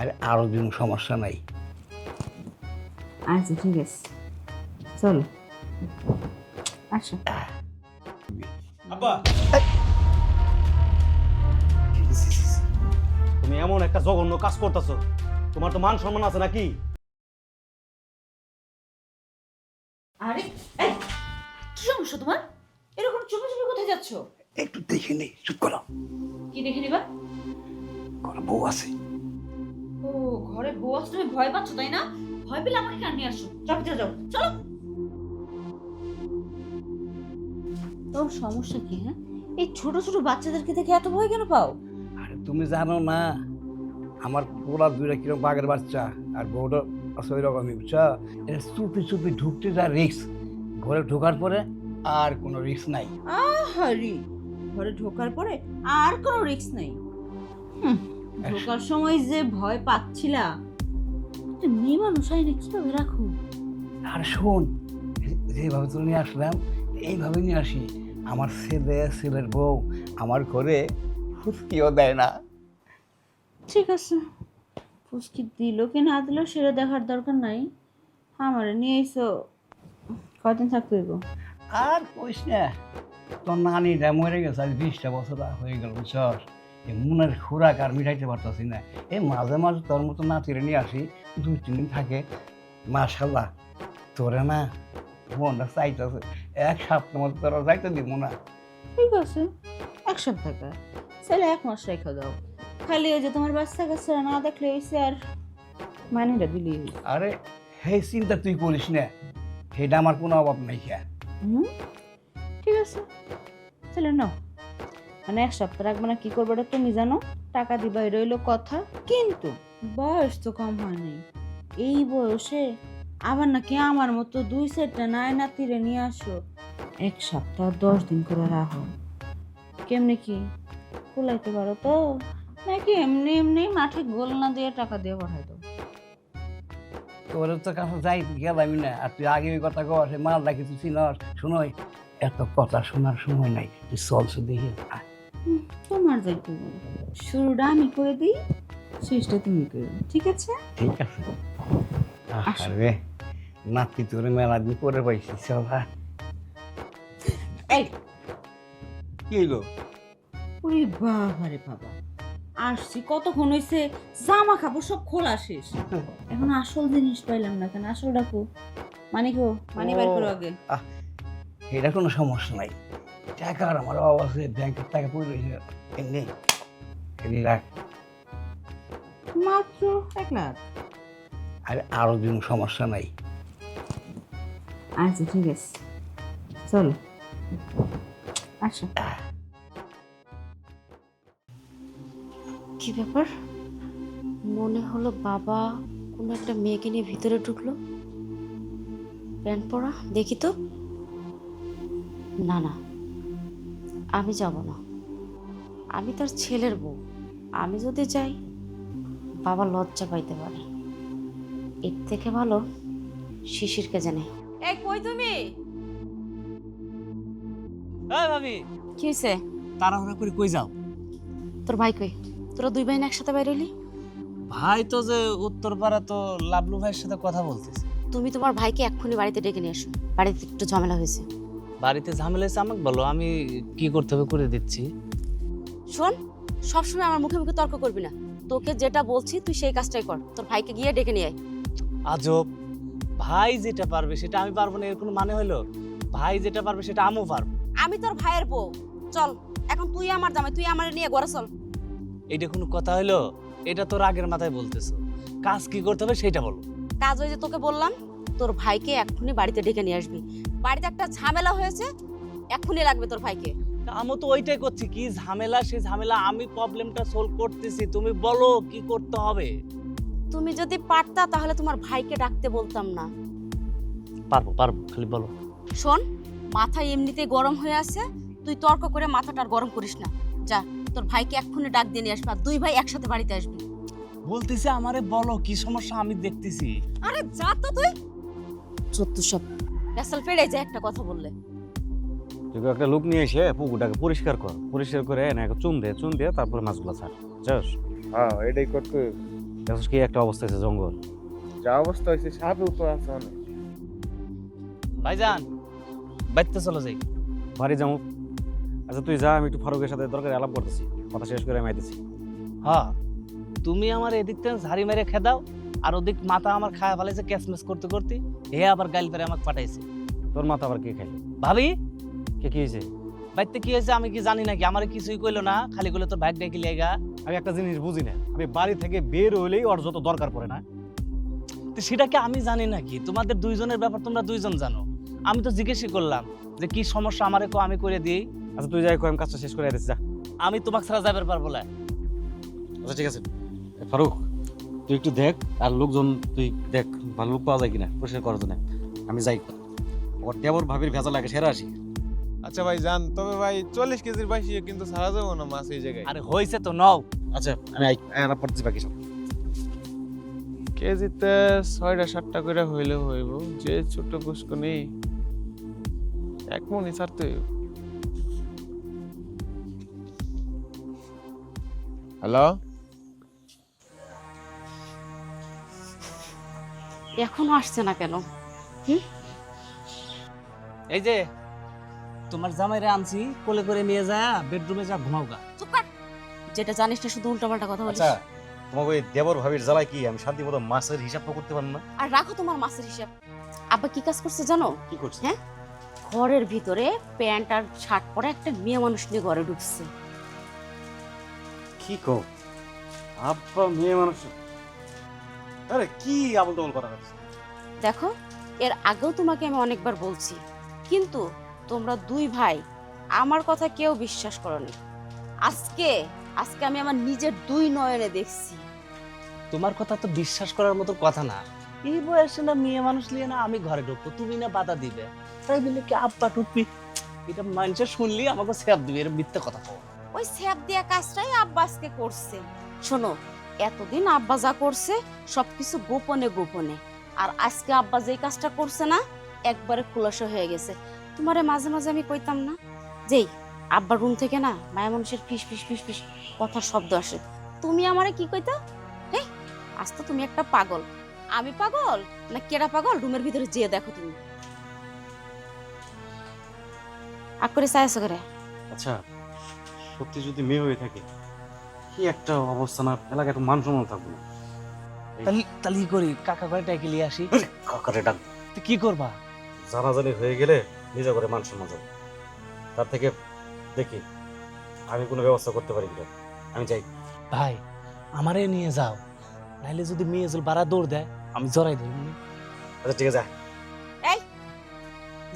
আরে আরো দিন সমস্যা নাই। আচ্ছা ঠিক আছে, চলো আসো। আব্বা, তুমি এমন একটা জঘন্য কাজ করতেছো, তোমার তো মান সম্মান আছে নাকি? আরে এই, কি সমস্যা তোমার? এরকম চুপি চুপি কোথায় যাচ্ছ? একটু দেখে নেই, চুপ করো। কি দেখে নিবা? ঘরে বউ আছে। ও, ঘরে বউ আছে, তুমি ভয় পাচ্ছ তাই না? ভয় পেলে আমাকে কেন নিয়ে আসছো? যাও ভিতরে যাও, চলো। তোর সমস্যা কি? হ্যাঁ, এই ছোট ছোট বাচ্চাদেরকে দেখে এত ভয় কেন পাও? আরে তুমি জানো না আমার পোলা দুইটা কিরকম বাঘের বাচ্চা, আর বউটা আছে ওই রকমই, বুঝছো? এটা চুপি চুপি ঢুকতে যা রিস্ক, ঘরে ঢোকার পরে আর কোনো রিস্ক নাই। আহারি, ঘরে ঢোকার পরে আর কোনো রিস্ক নেই? ঢোকার সময় যে ভয় পাচ্ছিলা, একটা মেয়ে মানুষ আইনে কিভাবে রাখো? আর শোন, যেভাবে তো নিয়ে আসলাম এইভাবে নিয়ে আসি। আমার ছেলে, ছেলের বউ আমার ঘরে ফুসকিও দেয় না। ঠিক আছে, ফুসকি দিল কি না দিল সেটা দেখার দরকার নাই। আমারে নিয়ে এসো, কয়দিন থাকতে হইব? আর কইস না, তোর নানিটা মরে গেছে আজ 20টা বছর হয়ে গেল, বুঝছস? এই মনের খোরাক আর মিটাইতে পারতাছি না। এই মাঝে মাঝে তোর মতো নাতিরে নিয়ে আসি, 2-3 দিন থাকে। মাশাল্লাহ, তোরে না মনটা চাইতেছে, এক সপ্তাহ মতো তোরা যাইতে দিব না। ঠিক আছে, এক সপ্তাহ টাকা ছেলে 1 মাস রেখে দাও। খালি ওই যে তোমার বাচ্চা কাচ্চা না দেখলে হয়েছে, আর মানিটা দিলেই হইছে। আরে হে, চিন্তা তুই করিস না, সেটা আমার কোনো অভাব নাই। খেয়া হুম, ঠিক আছে, তাহলে নাও। মানে 1 সপ্তাহ রাখবে না, কি করবে ওটা তুমি জানো। টাকা দিবা, এটা হইলো কথা। কিন্তু বয়স তো কম হয় নাই, এই বয়সে আবার নাকি আমার মতো 2 সেটটা নাই নাতিরে নিয়ে আসো। 1 সপ্তাহ 10 দিন করে রাখো। কেমনে কি কুলাইতে পারো তো, নাকি এমনি এমনি মাঠে গোল না দিয়ে টাকা দিয়ে পাঠাই দাও? তোর তো কাছে যাই গেলামই না, আর তুই আগে ওই কথা কর, সে মাল রাখি তুই চিনস। শুনোই, এত কথা শোনার সময় নাই, তুই চলছো দেখি। তোমার যাইতে বলো, শুরুটা আমি করে দিই, শেষটা তুমি করো, ঠিক আছে? ঠিক আছে। আরে নাতি তোর মেলা দিন পরে পাইছি, চল। এই, কি হইলো? ওরে বাবা রে বাবা, আসছি কতক্ষণ হইছে, জামা কাপড় সব খোলা শেষ, এখন আসল জিনিস পাইলাম না কেন? আসল ডাকো, মানিকো, মানি বের করো আগে। এটা কোনো সমস্যা নাই, টাকার আমার অভাব আছে, ব্যাংকের টাকা পড়ে রয়েছে, এমনি এমনি রাখ। মাত্র 1 লাখ? আরে আরো দিন সমস্যা নাই। আচ্ছা ঠিক আছে, চলো আসো। কি ব্যাপার? মনে হলো বাবা কোনো একটা মেয়েকে নিয়ে ভিতরে ঢুকলো। প্যান্ট পরা, দেখি তো। না না, আমি যাব না। আমি তার ছেলের বউ, আমি যদি যাই বাবা লজ্জা পাইতে পারে। এর থেকে ভালো শিশিরকে জানে। এই কই তুমি? এই ভাবি, কি হয়েছে? তাড়াহুড়া করে কই যাও? তোর ভাই কই? তোরা 2 ভাই একসাথে বাইরে হইলি? ভাই তো যে উত্তরপাড়া, তো লাবলু ভাইয়ের সাথে কথা বলতেছে। তুমি তোমার ভাইকে এক্ষুনি বাড়িতে ডেকে নিয়ে এসো, বাড়িতে একটু ঝামেলা হয়েছে। বাড়িতে ঝামেলা হয়েছে, আমাকে বলো, আমি কি করতে হবে করে দিচ্ছি। শোন, সবসময় আমার মুখে মুখে তর্ক করবি না। তোকে যেটা বলছি তুই সেই কাজটাই কর। তোর ভাইকে গিয়ে ডেকে নিয়ে আয়। আজব, ভাই যেটা পারবে সেটা আমি পারবো না এর কোনো মানে হলো? ভাই যেটা পারবে সেটা আমিও পারবো। আমি তোর ভাইয়ের বউ, চল। এখন তুই আমার জামাই, তুই আমার নিয়ে ঘরে চল। এইটা কোনো কথা হইলো? এটা তোর আগের মাথায় বলতেছো, কাজ কি করতে হবে সেটা বলো। কাজ ওই যে তোকে বললাম, তোর ভাইকে এক্ষুনি বাড়িতে ডেকে নিয়ে আসবি। বাড়িতে একটা ঝামেলা হয়েছে, এক্ষুনি লাগবে তোর ভাইকে। আমি তো ওইটাই করছি, কি ঝামেলা সেই ঝামেলা আমি প্রবলেমটা সলভ করতেছি, তুমি বলো কি করতে হবে। তুমি যদি পারতা তাহলে তোমার ভাইকে ডাকতে বলতাম না। পারবো পারবো, খালি বলো। শোন, মাথা এমনিতেই গরম হয়ে আছে, তুই তর্ক করে মাথাটা আর গরম করিস না। যা, তোর ভাইকে এক্ষুনি ডাক দিয়ে নিয়ে আসবি, আর 2 ভাই একসাথে বাড়িতে আসবি। বলতেছি আমারে বলো কি সমস্যা, আমি দেখতেছি। আরে যা তো তুই, চত্ব সব পেছাল ফেড়ে যায় একটা কথা বললে। তুই একটা লোক নিয়ে এসে পুকুরটাকে পরিষ্কার কর, পরিষ্কার করে এনে চুন দে, তারপরে মাছগুলো ছাড়। যাস? হ্যাঁ, এটাই করতে। দেখছিস কি একটা অবস্থা আছে জঙ্গল। যা অবস্থা হয়েছে সাপে উপর আছে অনেক। ভাইজান বাইতে চলো যাই। বাড়ি যাবো। আচ্ছা তুই যা, আমি একটু ফারুকের সাথে দরকার আলাপ করতেছি, কথা শেষ করে আমি আইতেছি। হ্যাঁ, তুমি আমার এদিক থেকে ঝাড়ি মেরে খেদাও, আর ওদিক মাথা আমার খায়া ফেলাইছে ক্যাশমেস করতে করতে। হে আবার গাইল পেরে আমাকে পাঠাইছে। তোর মাথা আবার কে খাইল? ভাবি কি হয়েছে? বাইতে কি হয়েছে আমি কি জানি নাকি? আমার কিছুই কইলো না, খালি কইলো তোর ভাগ ডেকে লিয়েগা। আমি একটা জিনিস বুঝি না, আমি বাড়ি থেকে বের হইলেই ওর যত দরকার পড়ে না। তো সেটা কি আমি জানি নাকি? তোমাদের দুইজনের ব্যাপার তোমরা দুইজন জানো। আমি তো জিজ্ঞেসই করলাম যে কি সমস্যা আমারে কো, আমি করে দিই। আচ্ছা তুই যাই, আমি কাজটা শেষ করে আইতেছি, যা। আমি তোমাকে ছাড়া যাবার পারবো না। আচ্ছা ঠিক আছে ফারুক, তুই একটু দেখ, আর লোকজন তুই দেখ ভালো লোক পাওয়া যায় কিনা পরিষ্কার করার জন্য। আমি যাই, ওর দেবর ভাবির ভেজা লাগে সেরা আসি। আচ্ছা ভাই যান, তবে ভাই 40 কেজির বাইশি কিন্তু ছাড়া যাবো না মাছ এই জায়গায়। আরে হয়েছে তো, নও। আচ্ছা আমি আলাপ করতেছি বাকি সব। কেজিতে 6টা-7টা করে হইলে হইব, যে ছোট পুষ্কনি 1 মণই ছাড়তে হইব। হ্যালো, এখনো আসছে না কেন? এই যে তোমার জামাইরে আনছি, কোলে করে নিয়ে যা বেডরুমে যা ঘুমাও গা। চুপ কর, যেটা জানিস না শুধু উল্টাপাল্টা কথা বলিস। আচ্ছা তোমাকে ওই দেবর ভাবির জ্বালায় কি আমি শান্তি মতো মাছের হিসাব তো করতে পারবো না? আর রাখো তোমার মাছের হিসাব। আব্বা কি কাজ করছে জানো? কি করছিস? হ্যাঁ, ঘরের ভিতরে প্যান্ট আর শার্ট পরে একটা মেয়ে মানুষ নিয়ে ঘরে ঢুকছে। কি কো আব্বা মেয়ে মানুষ? আরে কি আবল তাবল করা হচ্ছে? দেখো, এর আগেও তোমাকে আমি অনেকবার বলছি, কিন্তু তোমরা দুই ভাই আমার কথা কেউ বিশ্বাস করোনি। আজকে আজকে আমি আমার নিজের 2 নয়নে দেখছি। তোমার কথা তো বিশ্বাস করার মতো কথা না। এই বয়সে না মেয়ে মানুষ নিয়ে না আমি ঘরে ঢুকবো, তুমি না বাধা দিবে, তাই বলে কি আব্বা টুকবি? এটা মানুষের শুনলি আমাকে স্যাপ দিবে, এর মিথ্যে কথা কও। ওই স্যাপ দিয়া কাজটাই আব্বা আজকে করছে। শোনো, এতদিন আব্বা যা করছে সবকিছু গোপনে গোপনে, আর আজকে আব্বা যে কাজটা করছে না একবারে খুলাসা হয়ে গেছে। তোমারে মাঝে মাঝে আমি কইতাম না যেই আব্বার রুম থেকে না মায়া মানুষের ফিস ফিস ফিস ফিস কথার শব্দ আসে, তুমি আমারে কি কইতা? হেই, আজ তো তুমি একটা পাগল। আমি পাগল না কেডা পাগল? রুমের ভিতরে যেয়ে দেখো তুমি। আগ করে চাইছো করে। আচ্ছা সত্যি যদি মেয়ে হয়ে থাকে কি একটা অবস্থা, না এলাকায় তো মান সম্মান থাকবে না। তাহলে কি করি? কাকা ঘরে টাইকে নিয়ে আসি। কাকারে ডাক, তো কি করবা? জানাজানি হয়ে গেলে নিজে করে মান সম্মান যাবে। তার থেকে দেখি আমি কোনো ব্যবস্থা করতে পারি কিনা। আমি যাই। ভাই আমারে নিয়ে যাও, নাইলে যদি মেয়ে জল বাড়া দৌড় দেয় আমি জড়াই দেব। আচ্ছা ঠিক আছে।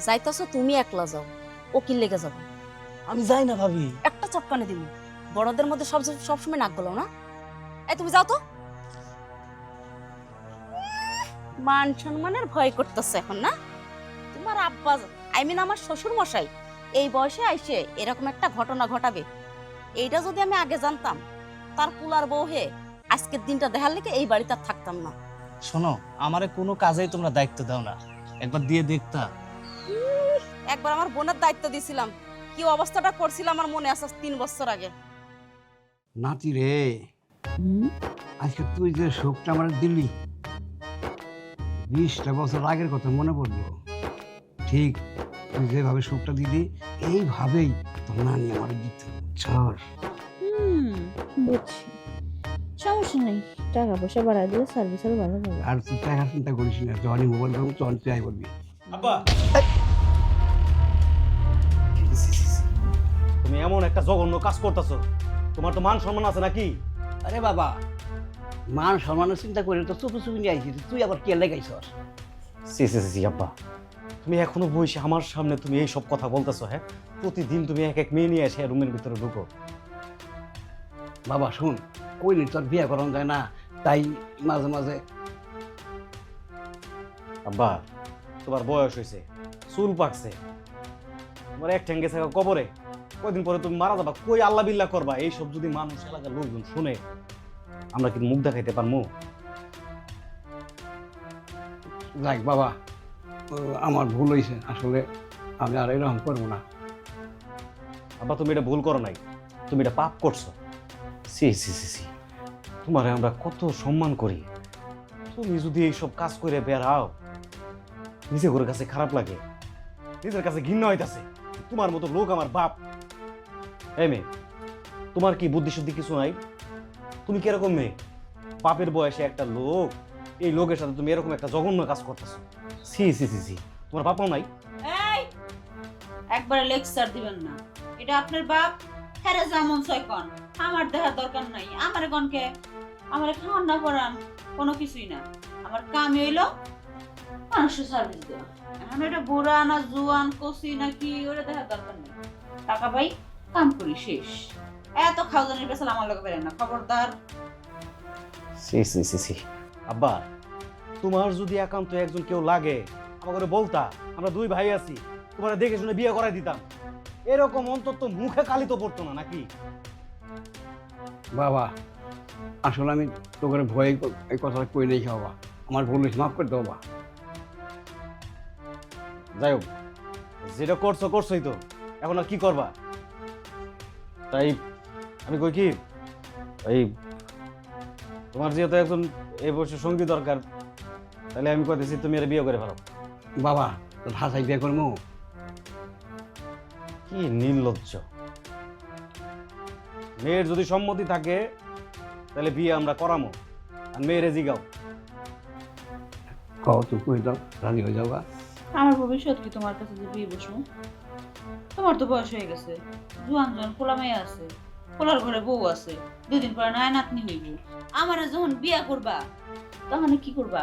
যাইতাছো তুমি একলা যাও, ও কি লেগে যাবো? আমি যাই না ভাবি। একটা চটকানে দিবি। বড়দের মধ্যে সবসময় নাক গলো না। এই তুমি যাও তো। মান সম্মানের ভয় করতেছে এখন না? তোমার আব্বা, আই মিন আমার শ্বশুর মশাই এই বয়সে আইসে এরকম একটা ঘটনা ঘটাবে, এইটা যদি আমি আগে জানতাম, তার পুলার বউ হে আজকের দিনটা দেখার লেগে এই বাড়িতে আর থাকতাম না। শোনো, আমারে কোনো কাজেই তোমরা দায়িত্ব দাও না, একবার দিয়ে দেখতা। একবার আমার বোনের দায়িত্ব দিয়েছিলাম, কি অবস্থাটা করছিলাম আমার মনে আছে 3 বছর আগে। নাতি রে, আজকে তুই যে শোকটা আমার দিলি, 20টা বছর আগের কথা মনে পড়লো। ঠিক তুই যেভাবে শোকটা দিলি এইভাবেই তোর নানি আমার দিত। বুঝছি, সমস্যা নেই। টাকা পয়সা বাড়াই দিলে সার্ভিসেরও ভালো হবে। আর তুই টাকা চিন্তা করিস না, যখনই মোবাইল পাবো তখন তুই আই বলবি। আব্বা তুমি এমন একটা জঘন্য কাজ করতেছো, তোমার তো মান সম্মান আছে নাকি? আরে বাবা, মান সম্মানের চিন্তা করে তো চুপি চুপি নিয়ে আইছিস, তুই আবার কে লেগাইছ? সি আব্বা, তুমি এখনো বসে আমার সামনে তুমি এই সব কথা বলতেছো? হ্যাঁ, প্রতিদিন তুমি এক এক মেয়ে নিয়ে এসে রুমের ভিতরে ঢুকো। বাবা শুন, কইলি তোর বিয়ে করানো যায় না, তাই মাঝে মাঝে। আব্বা তোমার বয়স হয়েছে, চুল পাকছে, তোমার এক ঠ্যাঙ্গে থাকা কবরে, কয়দিন পরে তুমি মারা যাবা, কই আল্লাহ বিল্লাহ করবা? এইসব যদি মানুষ এলাকার লোকজন শুনে, আমরা কি মুখ দেখাইতে পারবো? যাক বাবা, আমার ভুল হয়েছে, আসলে আমি আর এরকম করবো না। আব্বা তুমি এটা ভুল করো নাই, তুমি এটা পাপ করছো। সি তোমারে আমরা কত সম্মান করি, তুমি যদি এইসব কাজ করে বেড়াও, নিজে ঘরের কাছে খারাপ লাগে, নিজের কাছে ঘৃণা হইতাছে। তোমার মতো লোক আমার বাপ। এই মেয়ে, তোমার কি বুদ্ধি শুদ্ধি কিছু নাই? তুমি কিরকম মেয়ে? বাপের বয়সে একটা লোক, এই লোকের সাথে তুমি এরকম একটা জঘন্য কাজ করতেছো। সি সি সি সি, তোমার বাপও নাই? এই একবারে লেকচার দিবেন না, এটা আপনার বাপ। হ্যাঁ যেমন ছয় কন, আমার দেখার দরকার নাই। আমার গনকে আমার খাওয়ান না পড়ান কোনো কিছুই না। আমার কাম হইলো মানুষের সার্ভিস দেওয়া। এখন এটা বুড়া না জুয়ান কচি না কি ওটা দেখার দরকার নেই। টাকা পাই, কাম করি, শেষ। এত খাওয়ানোর পেছাল আমার লোক বেরেন না, খবরদার। সি সি সি সি। আব্বা, তোমার যদি একান্ত একজন কেউ লাগে আমাকে বলতা, আমরা দুই ভাই আছি, তোমার দেখে শুনে বিয়ে করাই দিতাম। এরকম অন্তত মুখে কালি তো পড়তো না নাকি? বাবা আসলে আমি তোকে ভয়ে এই কথাটা কই নেই বাবা, আমার ভুল হয়েছে, মাফ করে দেবো বাবা। যাই হোক, যেটা করছো করছোই তো, এখন আর কি করবা? তাই আমি কই কি, এই তোমার যেহেতু একজন এই বয়সে সঙ্গী দরকার, তাহলে আমি কইতেছি তুমি এর বিয়ে করে ফেলো। বাবা তো ভাষায় বিয়ে করবো? কি নির্লজ্জ! মেয়ের যদি সম্মতি থাকে তাহলে বিয়ে আমরা করামো, আর মেয়েরে জিগাও। কও তুমি কই দাও, রাজি হয়ে যাবা। আমার ভবিষ্যৎ কি তোমার কাছে যে বিয়ে বসবো? তোমার তো বয়স হয়ে গেছে, জোয়ান জোয়ান খোলা মেয়ে আছে, খোলার ঘরে বউ আছে, দুদিন পরে নয় নাতনি হইব। আমার যখন বিয়া করবা তখন কি করবা?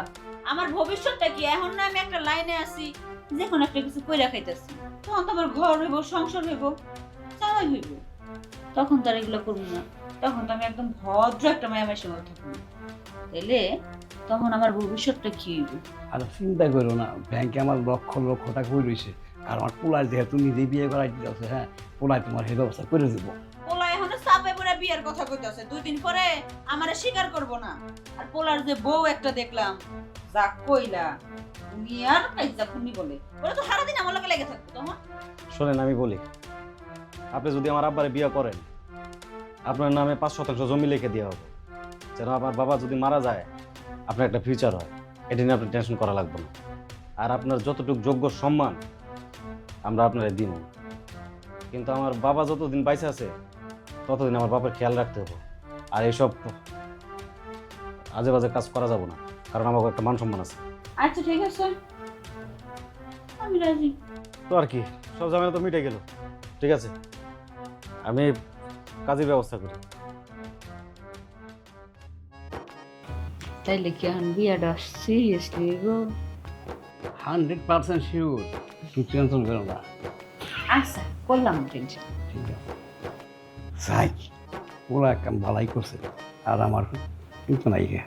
আমার ভবিষ্যৎটা কি? এখন না আমি একটা লাইনে আছি, যখন একটা কিছু কইরা খাইতেছি, তখন তো আমার ঘর হইব, সংসার হইব, চালাই হইব। তখন তো আর এগুলো করবো না, তখন তো আমি একদম ভদ্র একটা মায়া মাসের মতো থাকবো। তাইলে তখন আমার ভবিষ্যৎটা কি হইব? আর চিন্তা করো না, ব্যাংকে আমার লক্ষ লক্ষ টাকা হয়ে রয়েছে, আর আমার পোলার যেহেতু নিজেই বিয়ে করাই দিতে আছে, হ্যাঁ পোলায় তোমার সেই ব্যবস্থা করে দেবো। পোলা এখনো চাপে পড়ে বিয়ের কথা কইতাছে, 2 দিন পরে আমারে স্বীকার করব না। আর পোলার যে বউ একটা দেখলাম, যা কইলা উনি আর কাইজা খুনি বলে, ওরা তো সারাদিন আমার লগে লেগে থাকতো। তখন শোনেন, আমি বলি, আপনি যদি আমার আব্বারে বিয়ে করেন, আপনার নামে 5% জমি লিখে দেওয়া হবে, যেন আমার বাবা যদি মারা যায় আপনার একটা ফিউচার হয়। এটা নিয়ে আপনি টেনশন করা লাগবে না। আর আপনার যতটুকু যোগ্য সম্মান আমরা আপনার দিন, কিন্তু আমার বাবা যতদিন বাইসে আছে ততদিন আমার বাবার খেয়াল রাখতে হবে। আর এইসব আজে বাজে কাজ করা যাব না, কারণ আমার একটা মান সম্মান আছে। আচ্ছা ঠিক আছে, আমি রাজি। তো আর কি, সব ঝামেলা তো মিটে গেল। ঠিক আছে, আমি কাজের ব্যবস্থা করি। তাইলে কি এখন বিয়াটা সিরিয়াসলি গো? 100% শিওর, তুমি টেনশন করো না। আচ্ছা করলাম টেনশন। ঠিক আছে, যাই ওরা একটা ভালাই করছে, আর আমার কিন্তু নাই রে।